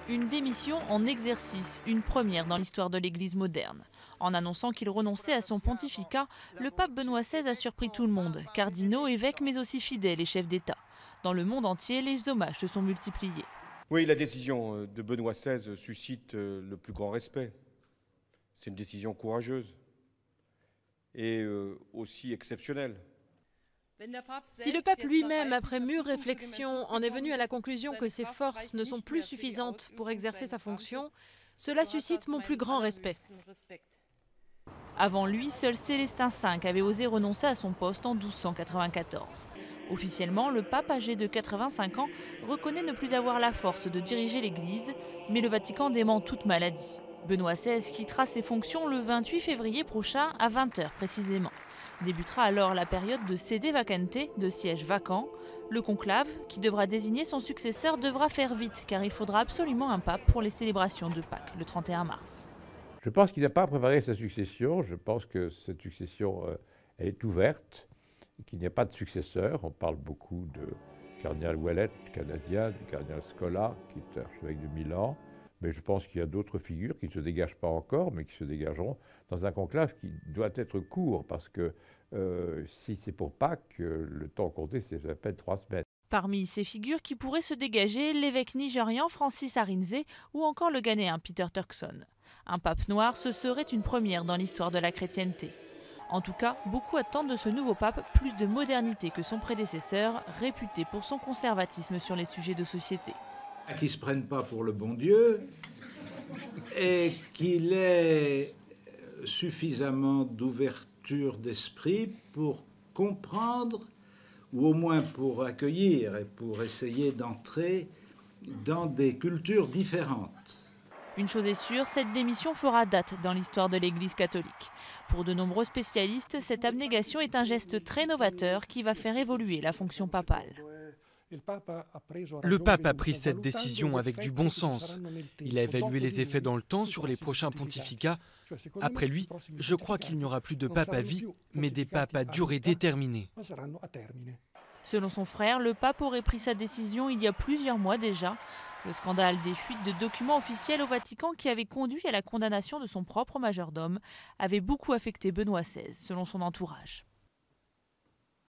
Une démission en exercice, une première dans l'histoire de l'Église moderne. En annonçant qu'il renonçait à son pontificat, le pape Benoît XVI a surpris tout le monde, cardinaux, évêques, mais aussi fidèles et chefs d'État. Dans le monde entier, les hommages se sont multipliés. Oui, la décision de Benoît XVI suscite le plus grand respect. C'est une décision courageuse et aussi exceptionnelle. Si le pape lui-même, après mûre réflexion, en est venu à la conclusion que ses forces ne sont plus suffisantes pour exercer sa fonction, cela suscite mon plus grand respect. Avant lui, seul Célestin V avait osé renoncer à son poste en 1294. Officiellement, le pape, âgé de 85 ans, reconnaît ne plus avoir la force de diriger l'Église, mais le Vatican dément toute maladie. Benoît XVI quittera ses fonctions le 28 février prochain à 20 h précisément. Débutera alors la période de sede vacante, de siège vacant. Le conclave, qui devra désigner son successeur, devra faire vite, car il faudra absolument un pape pour les célébrations de Pâques, le 31 mars. Je pense qu'il n'a pas préparé sa succession. Je pense que cette succession elle est ouverte, qu'il n'y a pas de successeur. On parle beaucoup de cardinal Ouellet, canadien, du cardinal Scola, qui est archevêque de Milan. Mais je pense qu'il y a d'autres figures qui ne se dégagent pas encore, mais qui se dégageront dans un conclave qui doit être court, parce que si c'est pour Pâques, le temps compté, c'est à peine 3 semaines. Parmi ces figures qui pourraient se dégager, l'évêque nigérian Francis Arinze ou encore le Ghanéen Peter Turkson. Un pape noir, ce serait une première dans l'histoire de la chrétienté. En tout cas, beaucoup attendent de ce nouveau pape plus de modernité que son prédécesseur, réputé pour son conservatisme sur les sujets de société. Qui ne se prennent pas pour le bon Dieu et qu'il ait suffisamment d'ouverture d'esprit pour comprendre, ou au moins pour accueillir et pour essayer d'entrer dans des cultures différentes. Une chose est sûre, cette démission fera date dans l'histoire de l'Église catholique. Pour de nombreux spécialistes, cette abnégation est un geste très novateur qui va faire évoluer la fonction papale. Le pape a pris cette décision avec du bon sens. Il a évalué les effets dans le temps sur les prochains pontificats. Après lui, je crois qu'il n'y aura plus de pape à vie, mais des papes à durée déterminée. Selon son frère, le pape aurait pris sa décision il y a plusieurs mois déjà. Le scandale des fuites de documents officiels au Vatican qui avait conduit à la condamnation de son propre majordome avait beaucoup affecté Benoît XVI, selon son entourage.